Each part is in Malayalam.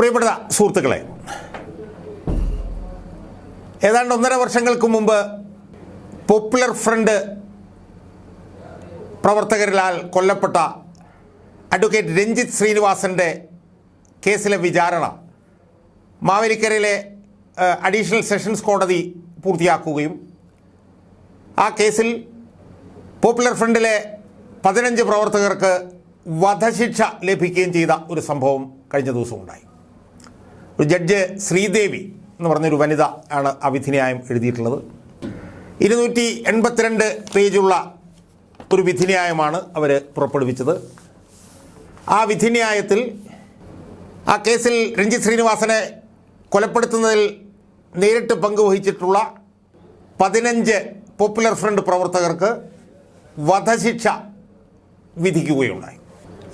പ്രിയപ്പെട്ട സുഹൃത്തുക്കളെ, ഏതാണ്ട് 1.5 വർഷങ്ങൾക്ക് മുമ്പ് പോപ്പുലർ ഫ്രണ്ട് പ്രവർത്തകരിലാൽ കൊല്ലപ്പെട്ട അഡ്വക്കേറ്റ് രഞ്ജിത്ത് ശ്രീനിവാസൻ്റെ കേസിലെ വിചാരണ മാവേലിക്കരയിലെ അഡീഷണൽ സെഷൻസ് കോടതി പൂർത്തിയാക്കുകയും ആ കേസിൽ പോപ്പുലർ ഫ്രണ്ടിലെ 15 പ്രവർത്തകർക്ക് വധശിക്ഷ ലഭിക്കുകയും ചെയ്ത ഒരു സംഭവം കഴിഞ്ഞ ദിവസം ഉണ്ടായി. ഒരു ജഡ്ജ് ശ്രീദേവി എന്ന് പറഞ്ഞൊരു വനിത ആണ് ആ വിധിന്യായം എഴുതിയിട്ടുള്ളത്. 282 പേജുള്ള ഒരു വിധിന്യായമാണ് അവർ പുറപ്പെടുവിച്ചത്. ആ വിധിന്യായത്തിൽ ആ കേസിൽ രഞ്ജിത്ത് ശ്രീനിവാസനെ കൊലപ്പെടുത്തുന്നതിൽ നേരിട്ട് പങ്കുവഹിച്ചിട്ടുള്ള 15 പോപ്പുലർ ഫ്രണ്ട് പ്രവർത്തകർക്ക് വധശിക്ഷ വിധിക്കുകയുണ്ടായി.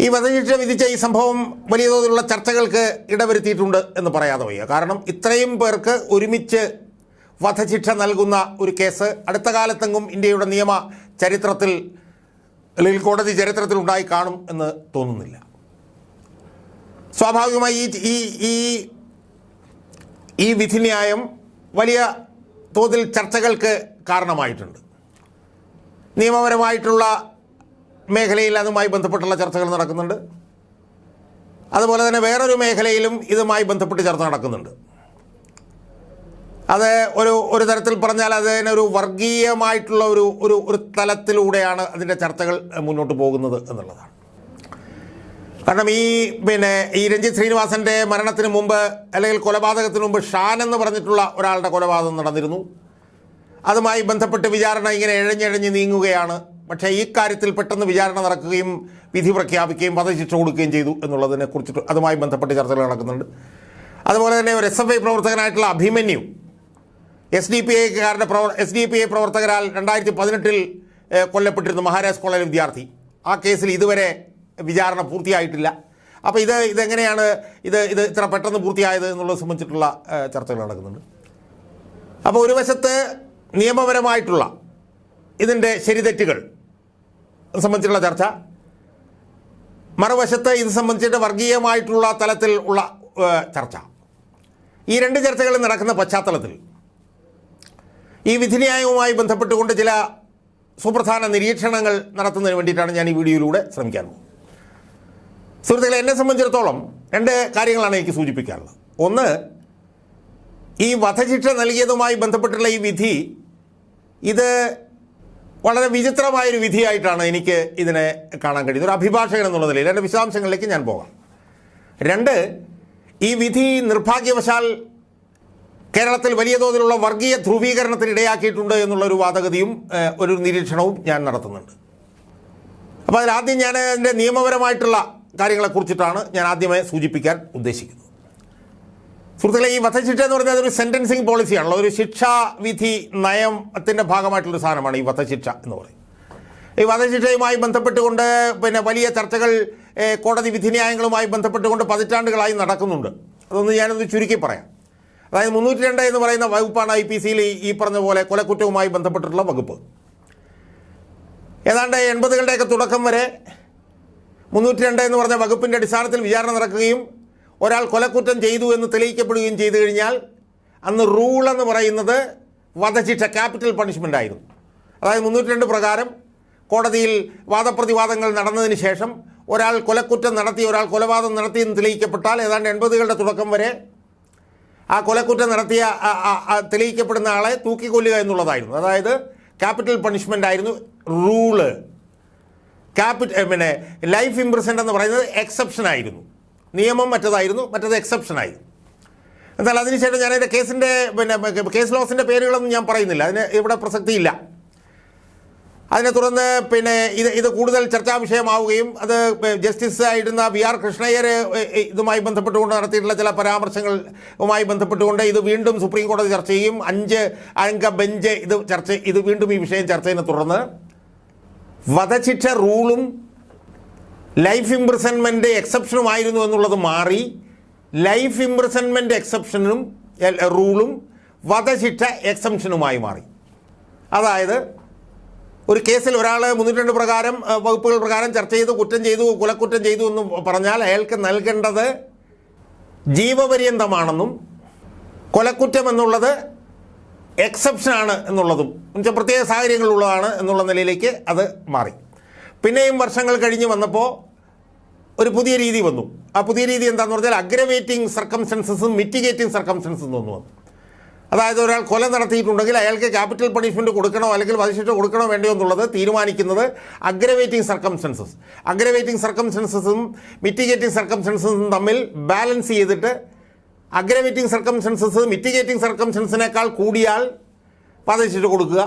ഈ വധശിക്ഷ വിധിച്ച ഈ സംഭവം വലിയ തോതിലുള്ള ചർച്ചകൾക്ക് ഇടവരുത്തിയിട്ടുണ്ട് എന്ന് പറയാതെ വയ്യ. കാരണം ഇത്രയും പേർക്ക് ഒരുമിച്ച് വധശിക്ഷ നൽകുന്ന ഒരു കേസ് അടുത്ത കാലത്തെങ്ങും ഇന്ത്യയുടെ നിയമ ചരിത്രത്തിൽ അല്ലെങ്കിൽ കോടതി ചരിത്രത്തിൽ ഉണ്ടായി കാണും എന്ന് തോന്നുന്നില്ല. സ്വാഭാവികമായി ഈ വിധിന്യായം വലിയ തോതിൽ ചർച്ചകൾക്ക് കാരണമായിട്ടുണ്ട്. നിയമപരമായിട്ടുള്ള മേഖലയിൽ അതുമായി ബന്ധപ്പെട്ടുള്ള ചർച്ചകൾ നടക്കുന്നുണ്ട്. അതുപോലെ തന്നെ വേറൊരു മേഖലയിലും ഇതുമായി ബന്ധപ്പെട്ട് ചർച്ച നടക്കുന്നുണ്ട്. അത് ഒരു തരത്തിൽ പറഞ്ഞാൽ അതിനൊരു വർഗീയമായിട്ടുള്ള ഒരു തലത്തിലൂടെയാണ് അതിൻ്റെ ചർച്ചകൾ മുന്നോട്ട് പോകുന്നത് എന്നുള്ളതാണ്. കാരണം ഈ രഞ്ജിത്ത് ശ്രീനിവാസൻ്റെ മരണത്തിന് മുമ്പ് അല്ലെങ്കിൽ കൊലപാതകത്തിന് മുമ്പ് ഷാൻ എന്ന് പറഞ്ഞിട്ടുള്ള ഒരാളുടെ കൊലപാതകം നടന്നിരുന്നു. അതുമായി ബന്ധപ്പെട്ട് വിചാരണ ഇങ്ങനെ എഴഞ്ഞെഴഞ്ഞ് നീങ്ങുകയാണ്. പക്ഷേ ഈ കാര്യത്തിൽ പെട്ടെന്ന് വിചാരണ നടക്കുകയും വിധി പ്രഖ്യാപിക്കുകയും വധശിക്ഷ കൊടുക്കുകയും ചെയ്തു എന്നുള്ളതിനെ കുറിച്ചിട്ട് അതുമായി ബന്ധപ്പെട്ട് ചർച്ചകൾ നടക്കുന്നുണ്ട്. അതുപോലെ തന്നെ ഒരു SFI പ്രവർത്തകനായിട്ടുള്ള അഭിമന്യു SDPI പ്രവർത്തകരാൽ 2018 കൊല്ലപ്പെട്ടിരുന്നു. മഹാരാജ് കോളേജ് വിദ്യാർത്ഥി. ആ കേസിൽ ഇതുവരെ വിചാരണ പൂർത്തിയായിട്ടില്ല. അപ്പോൾ ഇതെങ്ങനെയാണ് ഇത് ഇത്ര പെട്ടെന്ന് പൂർത്തിയായത് എന്നുള്ളത് സംബന്ധിച്ചിട്ടുള്ള ചർച്ചകൾ നടക്കുന്നുണ്ട്. അപ്പോൾ ഒരു വശത്ത് നിയമപരമായിട്ടുള്ള ഇതിൻ്റെ ശരിതെറ്റുകൾ സംബന്ധിച്ചുള്ള ചർച്ച, മറുവശത്ത് ഇത് സംബന്ധിച്ചിട്ട് വർഗീയമായിട്ടുള്ള തലത്തിൽ ഉള്ള ചർച്ച. ഈ 2 ചർച്ചകൾ നടക്കുന്ന പശ്ചാത്തലത്തിൽ ഈ വിധിന്യായവുമായി ബന്ധപ്പെട്ടുകൊണ്ട് ചില സുപ്രധാന നിരീക്ഷണങ്ങൾ നടത്തുന്നതിന് വേണ്ടിയിട്ടാണ് ഞാൻ ഈ വീഡിയോയിലൂടെ ശ്രമിക്കാൻ പോകുന്നത്. സുഹൃത്തുക്കളെ, എന്നെ സംബന്ധിച്ചിടത്തോളം 2 കാര്യങ്ങളാണ് എനിക്ക് സൂചിപ്പിക്കാനുള്ളത്. ഒന്ന്, ഈ വധശിക്ഷ നൽകിയതുമായി ബന്ധപ്പെട്ടുള്ള ഈ വിധി ഇത് വളരെ വിചിത്രമായൊരു വിധിയായിട്ടാണ് എനിക്ക് ഇതിനെ കാണാൻ കഴിയുന്നത്, ഒരു അഭിഭാഷകൻ എന്നുള്ള നിലയിൽ. എൻ്റെ വിശദാംശങ്ങളിലേക്ക് ഞാൻ പോകാം. 2, ഈ വിധി നിർഭാഗ്യവശാൽ കേരളത്തിൽ വലിയ തോതിലുള്ള വർഗീയ ധ്രുവീകരണത്തിന് ഇടയാക്കിയിട്ടുണ്ട് എന്നുള്ളൊരു വാദഗതിയും ഒരു നിരീക്ഷണവും ഞാൻ നടത്തുന്നുണ്ട്. അപ്പോൾ അതിലാദ്യം ഞാൻ അതിൻ്റെ നിയമപരമായിട്ടുള്ള കാര്യങ്ങളെക്കുറിച്ചിട്ടാണ് ഞാൻ ആദ്യമേ സൂചിപ്പിക്കാൻ ഉദ്ദേശിക്കുന്നത്. സുഹൃത്തുക്കളെ, ഈ വധശിക്ഷ എന്ന് പറഞ്ഞാൽ അതൊരു സെൻറ്റൻസിങ് പോളിസിയാണല്ലോ, ഒരു ശിക്ഷാവിധി നയത്തിൻ്റെ ഭാഗമായിട്ടുള്ളൊരു സാധനമാണ് ഈ വധശിക്ഷ എന്ന് പറയും. ഈ വധശിക്ഷയുമായി ബന്ധപ്പെട്ടുകൊണ്ട് വലിയ ചർച്ചകൾ കോടതി വിധിന്യായങ്ങളുമായി ബന്ധപ്പെട്ടുകൊണ്ട് പതിറ്റാണ്ടുകളായി നടക്കുന്നുണ്ട്. അതൊന്ന് ഞാനൊന്ന് ചുരുക്കി പറയാം. അതായത് 302 എന്ന് പറയുന്ന വകുപ്പാണ് IPCയിൽ ഈ പറഞ്ഞ പോലെ കൊലക്കുറ്റവുമായി ബന്ധപ്പെട്ടിട്ടുള്ള വകുപ്പ്. ഏതാണ്ട് 80കളുടെയൊക്കെ തുടക്കം വരെ 302 എന്ന് പറഞ്ഞ വകുപ്പിൻ്റെ അടിസ്ഥാനത്തിൽ വിചാരണ നടക്കുകയും ഒരാൾ കൊലക്കുറ്റം ചെയ്തു എന്ന് തെളിയിക്കപ്പെടുകയും ചെയ്തു കഴിഞ്ഞാൽ അന്ന് റൂൾ എന്ന് പറയുന്നത് വധശിക്ഷ, ക്യാപിറ്റൽ പണിഷ്മെൻ്റ് ആയിരുന്നു. അതായത് 302 പ്രകാരം കോടതിയിൽ വാദപ്രതിവാദങ്ങൾ നടന്നതിന് ശേഷം ഒരാൾ കൊലക്കുറ്റം നടത്തി, ഒരാൾ കൊലപാതകം നടത്തിയെന്ന് തെളിയിക്കപ്പെട്ടാൽ ഏതാണ്ട് 80കളുടെ തുടക്കം വരെ ആ കൊലക്കുറ്റം നടത്തിയ തെളിയിക്കപ്പെടുന്ന ആളെ തൂക്കിക്കൊല്ലുക എന്നുള്ളതായിരുന്നു. അതായത് ക്യാപിറ്റൽ പണിഷ്മെൻ്റ് ആയിരുന്നു റൂള്. ലൈഫ് ഇംപ്രിസൺഡ് എന്ന് പറയുന്നത് എക്സെപ്ഷൻ ആയിരുന്നു. നിയമം മറ്റേതായിരുന്നു, മറ്റേത് എക്സെപ്ഷനായിരുന്നു. എന്നാൽ അതിനുശേഷം ഞാൻ അതിൻ്റെ കേസ് ലോസിൻ്റെ പേരുകളൊന്നും ഞാൻ പറയുന്നില്ല, അതിന് ഇവിടെ പ്രസക്തിയില്ല. അതിനെ തുടർന്ന് ഇത് കൂടുതൽ ചർച്ചാ വിഷയമാവുകയും അത് ജസ്റ്റിസ് ആയിരുന്ന VR കൃഷ്ണയ്യർ ഇതുമായി ബന്ധപ്പെട്ടുകൊണ്ട് നടത്തിയിട്ടുള്ള ചില പരാമർശങ്ങളുമായി ബന്ധപ്പെട്ടുകൊണ്ട് ഇത് വീണ്ടും സുപ്രീം കോടതി ചർച്ച ചെയ്യും. 5 അംഗ ബെഞ്ച് ഇത് വീണ്ടും ഈ വിഷയം ചർച്ചയെ തുടർന്ന് വധശിക്ഷ റൂളും ലൈഫ് ഇംപ്രിസൺമെൻറ്റ് എക്സെപ്ഷനുമായിരുന്നു എന്നുള്ളത് മാറി ലൈഫ് ഇംപ്രിസൺമെൻറ്റ് എക്സെപ്ഷനും റൂളും വധശിക്ഷ എക്സെപ്ഷനുമായി മാറി. അതായത് ഒരു കേസിൽ ഒരാൾ 302 പ്രകാരം വകുപ്പുകൾ പ്രകാരം ചർച്ച ചെയ്തു, കുറ്റം ചെയ്തു, കൊലക്കുറ്റം ചെയ്തു എന്ന് പറഞ്ഞാൽ അയാൾക്ക് നൽകേണ്ടത് ജീവപര്യന്തമാണെന്നും കൊലക്കുറ്റം എന്നുള്ളത് എക്സെപ്ഷനാണ് എന്നുള്ളതും എന്നുവെച്ചാൽ പ്രത്യേക സാഹചര്യങ്ങളുള്ളതാണ് എന്നുള്ള നിലയിലേക്ക് അത് മാറി. പിന്നെയും വർഷങ്ങൾ കഴിഞ്ഞ് വന്നപ്പോൾ ഒരു പുതിയ രീതി വന്നു. ആ പുതിയ രീതി എന്താണെന്ന് പറഞ്ഞാൽ അഗ്രവേറ്റിംഗ് സർക്കംസ്റ്റൻസസും മിറ്റിഗേറ്റിംഗ് സർക്കംസ്റ്റൻസും എന്ന് വന്നു. അതായത് ഒരാൾ കൊല നടത്തിയിട്ടുണ്ടെങ്കിൽ അയാൾക്ക് ക്യാപിറ്റൽ പണിഷ്മെൻറ്റ് കൊടുക്കണോ അല്ലെങ്കിൽ വധശിക്ഷ കൊടുക്കണോ വേണ്ടയോ എന്നുള്ളത് തീരുമാനിക്കുന്നത് അഗ്രവേറ്റിംഗ് സർക്കംസ്റ്റൻസസും മിറ്റിഗേറ്റിംഗ് സർക്കംസ്റ്റൻസസും തമ്മിൽ ബാലൻസ് ചെയ്തിട്ട് അഗ്രവേറ്റിംഗ് സർക്കംസ്റ്റൻസസ് മിറ്റിഗേറ്റിംഗ് സർക്കംസ്റ്റൻസിനേക്കാൾ കൂടിയാൽ വധശിക്ഷ കൊടുക്കുക,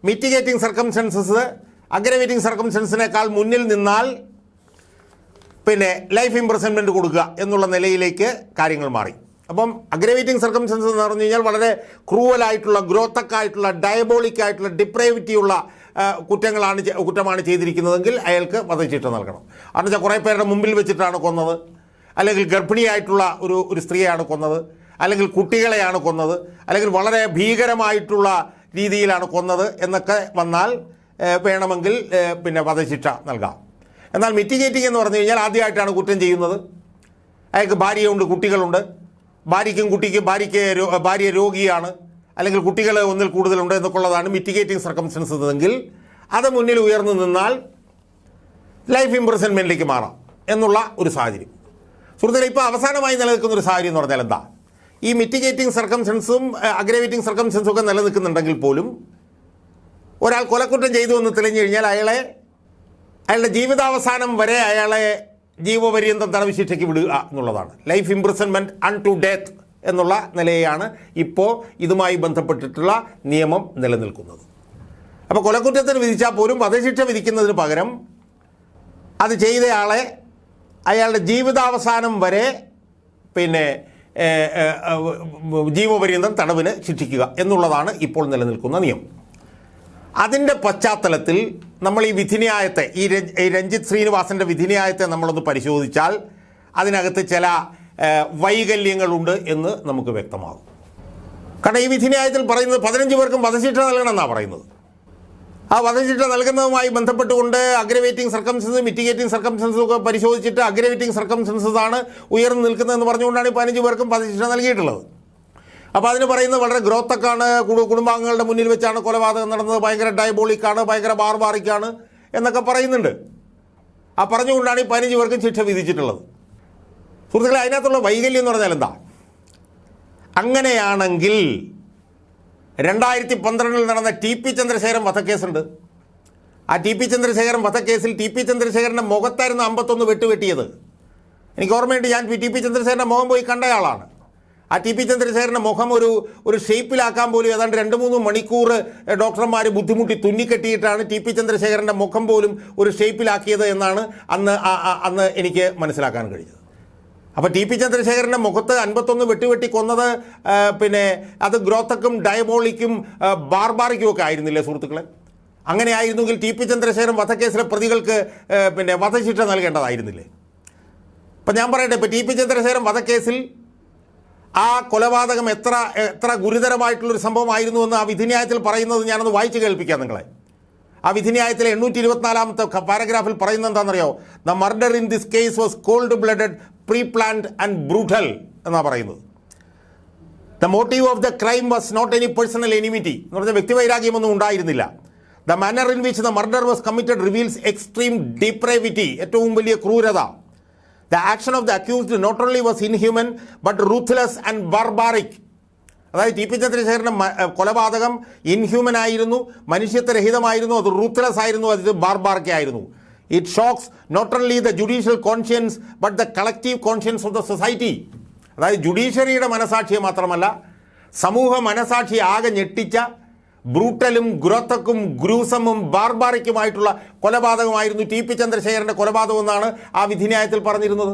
മിറ്റിഗേറ്റിംഗ് സർക്കംസ്റ്റൻസസ് അഗ്രവേറ്റിംഗ് സർക്കംസ്റ്റൻസിനേക്കാൾ മുന്നിൽ നിന്നാൽ പിന്നെ ലൈഫ് ഇംപ്രിസൺമെൻറ്റ് കൊടുക്കുക എന്നുള്ള നിലയിലേക്ക് കാര്യങ്ങൾ മാറി. അപ്പം അഗ്രവേറ്റിംഗ് സർക്കംസ്റ്റൻസസ് എന്ന് പറഞ്ഞു കഴിഞ്ഞാൽ വളരെ ക്രൂവലായിട്ടുള്ള, ഗ്രോത്തക്കായിട്ടുള്ള, ഡയബോളിക്കായിട്ടുള്ള, ഡിപ്രൈവിറ്റിയുള്ള കുറ്റമാണ് ചെയ്തിരിക്കുന്നതെങ്കിൽ അയാൾക്ക് വധശിക്ഷ നൽകണം. കാരണം വെച്ചാൽ കുറേ പേരുടെ മുമ്പിൽ വെച്ചിട്ടാണ് കൊന്നത്, അല്ലെങ്കിൽ ഗർഭിണിയായിട്ടുള്ള ഒരു സ്ത്രീയാണ് കൊന്നത്, അല്ലെങ്കിൽ കുട്ടികളെയാണ് കൊന്നത്, അല്ലെങ്കിൽ വളരെ ഭീകരമായിട്ടുള്ള രീതിയിലാണ് കൊന്നത് എന്നൊക്കെ വന്നാൽ വേണമെങ്കിൽ പിന്നെ വധശിക്ഷ നൽകാം. എന്നാൽ മിറ്റിഗേറ്റിംഗ് എന്ന് പറഞ്ഞു കഴിഞ്ഞാൽ ആദ്യമായിട്ടാണ് കുറ്റം ചെയ്യുന്നത്, അയാൾക്ക് ഭാര്യയുണ്ട്, കുട്ടികളുണ്ട്, ഭാര്യ രോഗിയാണ്, അല്ലെങ്കിൽ കുട്ടികൾ ഒന്നിൽ കൂടുതലുണ്ട് എന്നൊക്കെയുള്ളതാണ് മിറ്റിഗേറ്റിംഗ് സർക്കംസ്റ്റൻസസ് എങ്കിൽ അത് മുന്നിൽ ഉയർന്നു നിന്നാൽ ലൈഫ് ഇംപ്രിസൺമെൻറ്റിലേക്ക് മാറാം എന്നുള്ള ഒരു സാഹചര്യം. സുഹൃത്തുക്കളെ, ഇപ്പോൾ അവസാനമായി നിലനിൽക്കുന്ന ഒരു സാഹചര്യം എന്ന് പറഞ്ഞാൽ എന്താ? ഈ മിറ്റിഗേറ്റിംഗ് സർക്കംസ്റ്റൻസും അഗ്രവേറ്റിംഗ് സർക്കംസ്റ്റൻസും ഒക്കെ നിലനിൽക്കുന്നുണ്ടെങ്കിൽ പോലും ഒരാൾ കൊലക്കുറ്റം ചെയ്തു എന്ന് തെളിഞ്ഞു കഴിഞ്ഞാൽ അയാളുടെ ജീവിതാവസാനം വരെ അയാളെ ജീവപര്യന്തം തടവ് ശിക്ഷയ്ക്ക് വിടുക എന്നുള്ളതാണ്. ലൈഫ് ഇംപ്രിസൺമെൻറ്റ് അൺടു ഡെത്ത് എന്നുള്ള നിലയാണ് ഇപ്പോൾ ഇതുമായി ബന്ധപ്പെട്ടിട്ടുള്ള നിയമം നിലനിൽക്കുന്നത്. അപ്പോൾ കൊലക്കുറ്റത്തിന് വിധിച്ചാൽ പോലും വധശിക്ഷ വിധിക്കുന്നതിന് പകരം അത് ചെയ്തയാളെ അയാളുടെ ജീവിതാവസാനം വരെ പിന്നെ ജീവപര്യന്തം തടവിന് ശിക്ഷിക്കുക എന്നുള്ളതാണ് ഇപ്പോൾ നിലനിൽക്കുന്ന നിയമം. അതിൻ്റെ പശ്ചാത്തലത്തിൽ നമ്മൾ ഈ വിധിന്യായത്തെ, ഈ രഞ്ജിത്ത് ശ്രീനിവാസൻ്റെ വിധിന്യായത്തെ നമ്മളൊന്ന് പരിശോധിച്ചാൽ അതിനകത്ത് ചില വൈകല്യങ്ങളുണ്ട് എന്ന് നമുക്ക് വ്യക്തമാകും. കാരണം ഈ വിധിന്യായത്തിൽ പറയുന്നത് 15 പേർക്കും വധശിക്ഷ നൽകണമെന്നാണ് പറയുന്നത്. ആ വധശിക്ഷ നൽകുന്നതുമായി ബന്ധപ്പെട്ടുകൊണ്ട് അഗ്രവേറ്റിംഗ് സർക്കംസ്റ്റൻസും മിറ്റിഗേറ്റിംഗ് സർക്കംസ്റ്റൻസും ഒക്കെ പരിശോധിച്ചിട്ട് അഗ്രവേറ്റിംഗ് സർക്കംസ്റ്റൻസസ് ആണ് ഉയർന്നു നിൽക്കുന്നതെന്ന് പറഞ്ഞുകൊണ്ടാണ് ഈ 15 പേർക്കും വധശിക്ഷ നൽകിയിട്ടുള്ളത്. അപ്പോൾ അതിന് പറയുന്നത് വളരെ ഗ്രോത്തക്കാണ്, കുടുംബാംഗങ്ങളുടെ മുന്നിൽ വെച്ചാണ് കൊലപാതകം നടന്നത്, ഭയങ്കര ഡയബോളിക്കാണ്, ഭയങ്കര ബാർബാറിക്കാണ് എന്നൊക്കെ പറയുന്നുണ്ട്. ആ പറഞ്ഞുകൊണ്ടാണ് ഈ 15 പേർക്കും ശിക്ഷ വിധിച്ചിട്ടുള്ളത്. സുഹൃത്തുക്കളെ, അതിനകത്തുള്ള വൈകല്യം എന്ന് പറഞ്ഞാൽ എന്താ? അങ്ങനെയാണെങ്കിൽ 2012 നടന്ന ടി.പി. ചന്ദ്രശേഖരൻ വധക്കേസുണ്ട്. ആ ടി.പി. ചന്ദ്രശേഖരൻ വധക്കേസിൽ ടി.പി. ചന്ദ്രശേഖരൻ്റെ മുഖത്തായിരുന്നു 51 വെട്ടുവെട്ടിയത്. എനിക്ക് ഓർമ്മയുണ്ട്, ഞാൻ ടി.പി. ചന്ദ്രശേഖരൻ്റെ മുഖം പോയി കണ്ടയാളാണ്. ആ ടി.പി. ചന്ദ്രശേഖരൻ്റെ മുഖം ഒരു ഷേപ്പിലാക്കാൻ പോലും ഏതാണ്ട് 2-3 മണിക്കൂർ ഡോക്ടർമാർ ബുദ്ധിമുട്ടി തുന്നിക്കെട്ടിയിട്ടാണ് ടി.പി. ചന്ദ്രശേഖരൻ്റെ മുഖം പോലും ഒരു ഷേപ്പിലാക്കിയത് എന്നാണ് അന്ന് എനിക്ക് മനസ്സിലാക്കാൻ കഴിഞ്ഞത്. അപ്പോൾ ടി.പി. ചന്ദ്രശേഖരൻ്റെ മുഖത്ത് 51 വെട്ടി കൊന്നത് പിന്നെ അത് ഗ്രോത്തക്കും ഡയബോളിക്കും ബാർബാറിക്കും ഒക്കെ ആയിരുന്നില്ലേ സുഹൃത്തുക്കളെ? അങ്ങനെ ആയിരുന്നെങ്കിൽ ടി.പി. ചന്ദ്രശേഖരൻ വധക്കേസിലെ പ്രതികൾക്ക് പിന്നെ വധശിക്ഷ നൽകേണ്ടതായിരുന്നില്ലേ? അപ്പം ഞാൻ പറയട്ടെ, ഇപ്പോൾ ടി.പി. ചന്ദ്രശേഖരൻ വധക്കേസിൽ ആ കൊലപാതകം എത്ര ഗുരുതരമായിട്ടുള്ളൊരു സംഭവമായിരുന്നു എന്ന് ആ വിധിന്യായത്തിൽ പറയുന്നത് ഞാനൊന്ന് വായിച്ച് കേൾപ്പിക്കാം നിങ്ങളെ. ആ വിധിന്യായത്തിലെ 824-ാമത്തെ പാരഗ്രാഫിൽ പറയുന്നത് എന്താണെന്നറിയോ? The murder in this case was cold blooded, pre planned and brutal എന്നാണ് പറയുന്നത്. The motive of the crime was not any personal enmity എന്ന് പറഞ്ഞാൽ വ്യക്തിവൈരാഗ്യമൊന്നും ഉണ്ടായിരുന്നില്ല. The manner in which the murder was committed reveals extreme depravity, ഏറ്റവും വലിയ ക്രൂരത. The action of the accused not only was inhuman but ruthless and barbaric. അതായത് ടി.പി. ചന്ദ്രശേഖരൻ്റെ കൊലപാതകം ഇൻഹ്യൂമൻ ആയിരുന്നു, മനുഷ്യത്വരഹിതമായിരുന്നു, അത് റൂത്ത്ലെസ് ആയിരുന്നു, അത് ബാർബാറിക് ആയിരുന്നു. It shocks not only the judicial conscience but the collective conscience of the society. അതായത് ജുഡീഷ്യറിയുടെ മനസാക്ഷിയെ മാത്രമല്ല, സമൂഹ മനസാക്ഷി ആകെ ഞെട്ടിച്ച ബ്രൂട്ടലും ഗ്രോത്തക്കും ഗ്രൂസമും ബാർബാറിക്കുമായിട്ടുള്ള കൊലപാതകമായിരുന്നു ടി.പി. ചന്ദ്രശേഖരൻ്റെ കൊലപാതകം എന്നാണ് ആ വിധിന്യായത്തിൽ പറഞ്ഞിരുന്നത്.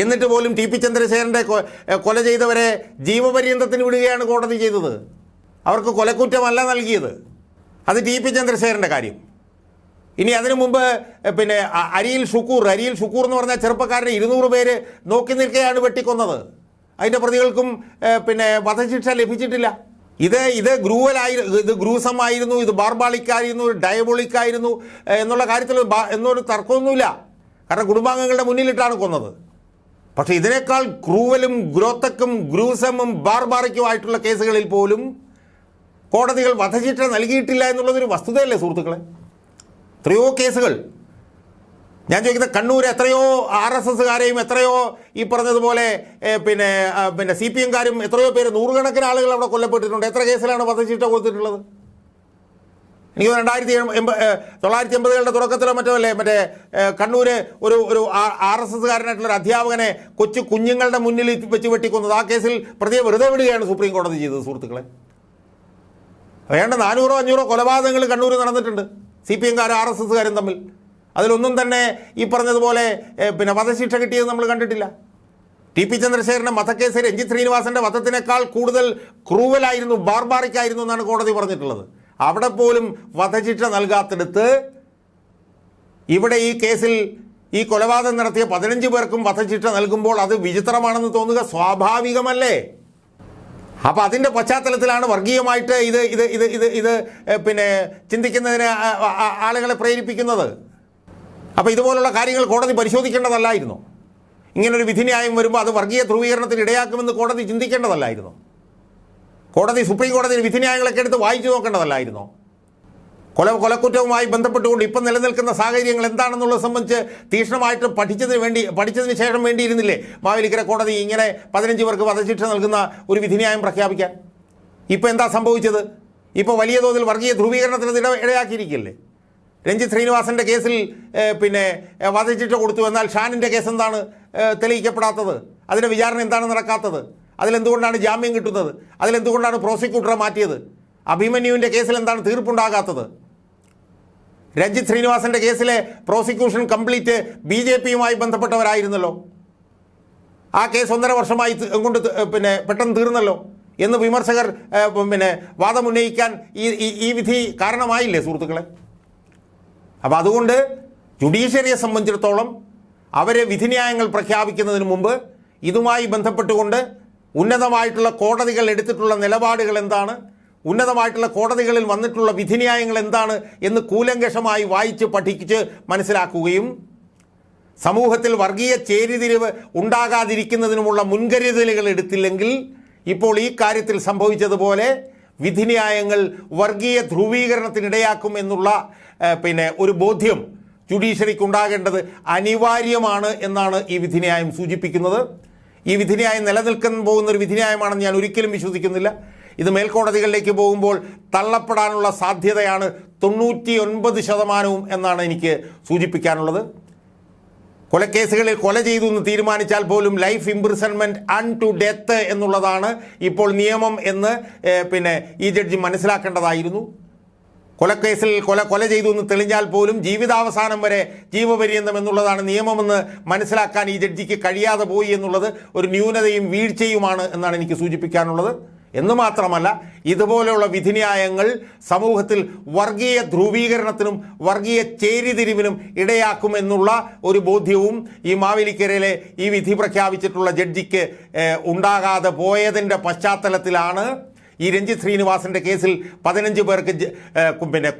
എന്നിട്ട് പോലും ടി.പി. ചന്ദ്രശേഖരൻ്റെ കൊല ചെയ്തവരെ ജീവപര്യന്തത്തിന് വിടുകയാണ് കോടതി ചെയ്തത്. അവർക്ക് കൊലക്കുറ്റമല്ല നൽകിയത്. അത് ടി.പി. ചന്ദ്രശേഖരൻ്റെ കാര്യം. ഇനി അതിനു മുമ്പ് പിന്നെ അരിയിൽ ഷുക്കൂർ എന്ന് പറഞ്ഞ ചെറുപ്പക്കാരനെ 200 പേര് നോക്കി നിൽക്കുകയാണ് വെട്ടിക്കൊന്നത്. അതിൻ്റെ പ്രതികൾക്കും പിന്നെ വധശിക്ഷ ലഭിച്ചിട്ടില്ല. ഇത് ഗ്രൂസമായിരുന്നു, ഇത് ബാർബാളിക്കായിരുന്നു, ഡയബോളിക്കായിരുന്നു എന്നുള്ള കാര്യത്തിൽ എന്നൊരു തർക്കമൊന്നുമില്ല. കാരണം കുടുംബാംഗങ്ങളുടെ മുന്നിലിട്ടാണ് കൊന്നത്. പക്ഷേ ഇതിനേക്കാൾ ക്രൂവലും ഗ്രോത്തക്കും ഗ്രൂസമും ബാർബാറിക്കുമായിട്ടുള്ള കേസുകളിൽ പോലും കോടതികൾ വധശിക്ഷ നൽകിയിട്ടില്ല എന്നുള്ളതൊരു വസ്തുതയല്ലേ സുഹൃത്തുക്കളെ? എത്രയോ കേസുകൾ. ഞാൻ ചോദിക്കുന്നത്, കണ്ണൂർ എത്രയോ RSSകാരെയും എത്രയോ ഈ പറഞ്ഞതുപോലെ പിന്നെ CPMകാരും എത്രയോ പേര്, നൂറുകണക്കിന് ആളുകൾ അവിടെ കൊല്ലപ്പെട്ടിട്ടുണ്ട്. എത്ര കേസിലാണ് വധശിക്ഷ കൊടുത്തിട്ടുള്ളത്? എനിക്ക് 1980കളുടെ തുടക്കത്തിലോ മറ്റോ അല്ലേ കണ്ണൂര് ഒരു RSSകാരനായിട്ടുള്ളൊരു അധ്യാപകനെ കുഞ്ഞുങ്ങളുടെ മുന്നിൽ വെച്ച് വെട്ടിക്കൊന്നത്. ആ കേസിൽ പ്രതിയെ വെറുതെ വിടുകയാണ് സുപ്രീം കോടതി ചെയ്തത് സുഹൃത്തുക്കളെ. വേണ്ട 400-500 കൊലപാതകങ്ങൾ കണ്ണൂർ നടന്നിട്ടുണ്ട്, CPMകാരും RSSകാരും തമ്മിൽ. അതിലൊന്നും തന്നെ ഈ പറഞ്ഞതുപോലെ വധശിക്ഷ കിട്ടിയത് നമ്മൾ കണ്ടിട്ടില്ല. TP ചന്ദ്രശേഖരൻ്റെ വധക്കേസ് രഞ്ജിത്ത് ശ്രീനിവാസൻ്റെ വധത്തിനേക്കാൾ കൂടുതൽ ക്രൂവലായിരുന്നു, ബാർബാറിക്കായിരുന്നു എന്നാണ് കോടതി പറഞ്ഞിട്ടുള്ളത്. അവിടെ പോലും വധശിക്ഷ നൽകാത്തിടത്ത് ഇവിടെ ഈ കേസിൽ ഈ കൊലപാതകം നടത്തിയ 15 പേർക്കും വധശിക്ഷ നൽകുമ്പോൾ അത് വിചിത്രമാണെന്ന് തോന്നുക സ്വാഭാവികമല്ലേ? അപ്പോൾ അതിൻ്റെ പശ്ചാത്തലത്തിലാണ് വർഗീയമായിട്ട് ഇത് ചിന്തിക്കുന്നതിന് ആളുകളെ പ്രേരിപ്പിക്കുന്നത്. അപ്പോൾ ഇതുപോലുള്ള കാര്യങ്ങൾ കോടതി പരിശോധിക്കേണ്ടതല്ലായിരുന്നു? ഇങ്ങനൊരു വിധിന്യായം വരുമ്പോൾ അത് വർഗീയ ധ്രുവീകരണത്തിന് ഇടയാക്കുമെന്ന് കോടതി ചിന്തിക്കേണ്ടതല്ലായിരുന്നു? കോടതി സുപ്രീം കോടതി വിധിന്യായങ്ങളൊക്കെ എടുത്ത് വായിച്ചു നോക്കേണ്ടതല്ലായിരുന്നോ? കൊലക്കുറ്റവുമായി ബന്ധപ്പെട്ടുകൊണ്ട് ഇപ്പം നിലനിൽക്കുന്ന സാഹചര്യങ്ങൾ എന്താണെന്നുള്ളത് സംബന്ധിച്ച് തീക്ഷ്ണമായിട്ട് പഠിച്ചതിന് ശേഷം വേണ്ടിയിരുന്നില്ലേ മാവേലിക്കര കോടതി ഇങ്ങനെ 15 പേർക്ക് വധശിക്ഷ നൽകുന്ന ഒരു വിധിന്യായം പ്രഖ്യാപിക്കാൻ? ഇപ്പോൾ എന്താ സംഭവിച്ചത്? ഇപ്പോൾ വലിയ തോതിൽ വർഗീയ ധ്രുവീകരണത്തിന് ഇടയാക്കിയിരിക്കില്ലേ? രഞ്ജിത്ത് ശ്രീനിവാസൻ്റെ കേസിൽ വധശിക്ഷ കൊടുത്തു, എന്നാൽ ഷാനിൻ്റെ കേസ് എന്താണ് തെളിയിക്കപ്പെടാത്തത്? അതിൻ്റെ വിചാരണ എന്താണ് നടക്കാത്തത്? അതിലെന്തുകൊണ്ടാണ് ജാമ്യം കിട്ടുന്നത്? അതിലെന്തുകൊണ്ടാണ് പ്രോസിക്യൂട്ടറെ മാറ്റിയത്? അഭിമന്യുവിൻ്റെ കേസിൽ എന്താണ് തീർപ്പുണ്ടാകാത്തത്? രഞ്ജിത്ത് ശ്രീനിവാസൻ്റെ കേസിലെ പ്രോസിക്യൂഷൻ കംപ്ലീറ്റ് BJPയുമായി ബന്ധപ്പെട്ടവരായിരുന്നല്ലോ. ആ കേസ് 1.5 വർഷമായി കൊണ്ട് പെട്ടെന്ന് തീർന്നല്ലോ എന്ന് വിമർശകർ വാദമുന്നയിക്കാൻ ഈ വിധി കാരണമായില്ലേ സുഹൃത്തുക്കളെ? അപ്പോൾ അതുകൊണ്ട് ജുഡീഷ്യറിയെ സംബന്ധിച്ചിടത്തോളം അവരെ വിധിന്യായങ്ങൾ പ്രഖ്യാപിക്കുന്നതിന് മുമ്പ് ഇതുമായി ബന്ധപ്പെട്ടുകൊണ്ട് ഉന്നതമായിട്ടുള്ള കോടതികൾ എടുത്തിട്ടുള്ള നിലപാടുകൾ എന്താണ്, ഉന്നതമായിട്ടുള്ള കോടതികളിൽ വന്നിട്ടുള്ള വിധിന്യായങ്ങൾ എന്താണ് എന്ന് കൂലങ്കഷമായി വായിച്ച് പഠിച്ച് മനസ്സിലാക്കുകയും സമൂഹത്തിൽ വർഗീയ ചേരിതിരിവ് ഉണ്ടാകാതിരിക്കുന്നതിനുമുള്ള മുൻകരുതലുകൾ എടുത്തില്ലെങ്കിൽ ഇപ്പോൾ ഈ കാര്യത്തിൽ സംഭവിച്ചതുപോലെ വിധിന്യായങ്ങൾ വർഗീയ ധ്രുവീകരണത്തിനിടയാക്കും എന്നുള്ള ഒരു ബോധ്യം ജുഡീഷ്യറിക്ക് ഉണ്ടാകേണ്ടത് അനിവാര്യമാണ് എന്നാണ് ഈ വിധിന്യായം സൂചിപ്പിക്കുന്നത്. ഈ വിധിന്യായം നിലനിൽക്കാൻ പോകുന്നൊരു വിധിന്യായമാണെന്ന് ഞാൻ ഒരിക്കലും വിശ്വസിക്കുന്നില്ല. ഇത് മേൽക്കോടതികളിലേക്ക് പോകുമ്പോൾ തള്ളപ്പെടാനുള്ള സാധ്യതയാണ് 99% എന്നാണ് എനിക്ക് സൂചിപ്പിക്കാനുള്ളത്. കൊലക്കേസുകളിൽ കൊല ചെയ്തു എന്ന് തീരുമാനിച്ചാൽ പോലും ലൈഫ് ഇംപ്രിസൺമെൻറ്റ് അൺടു ഡെത്ത് എന്നുള്ളതാണ് ഇപ്പോൾ നിയമം എന്ന് ഈ ജഡ്ജി മനസ്സിലാക്കേണ്ടതായിരുന്നു. കൊലക്കേസിൽ കൊല ചെയ്തു എന്ന് തെളിഞ്ഞാൽ പോലും ജീവിതാവസാനം വരെ ജീവപര്യന്തം എന്നുള്ളതാണ് നിയമമെന്ന് മനസ്സിലാക്കാൻ ഈ ജഡ്ജിക്ക് കഴിയാതെ പോയി എന്നുള്ളത് ഒരു ന്യൂനതയും വീഴ്ചയുമാണ് എന്നാണ് എനിക്ക് സൂചിപ്പിക്കാനുള്ളത്. എന്ന് മാത്രമല്ല, ഇതുപോലെയുള്ള വിധിന്യായങ്ങൾ സമൂഹത്തിൽ വർഗീയ ധ്രുവീകരണത്തിനും വർഗീയ ചേരിതിരിവിനും ഇടയാക്കുമെന്നുള്ള ഒരു ബോധ്യവും ഈ മാവേലിക്കരയിലെ ഈ വിധി പ്രഖ്യാപിച്ചിട്ടുള്ള ജഡ്ജിക്ക് ഉണ്ടാകാതെ പോയതിൻ്റെ പശ്ചാത്തലത്തിലാണ് ഈ രഞ്ജിത്ത് ശ്രീനിവാസൻ്റെ കേസിൽ 15 പേർക്ക്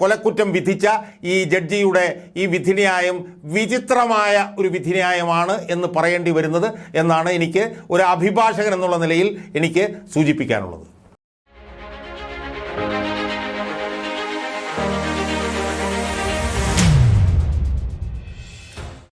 കൊലക്കുറ്റം വിധിച്ച ഈ ജഡ്ജിയുടെ ഈ വിധിന്യായം വിചിത്രമായ ഒരു വിധിന്യായമാണ് എന്ന് പറയേണ്ടി വരുന്നത് എന്നാണ് എനിക്ക് ഒരു അഭിഭാഷകൻ എന്നുള്ള നിലയിൽ എനിക്ക് സൂചിപ്പിക്കാനുള്ളത്.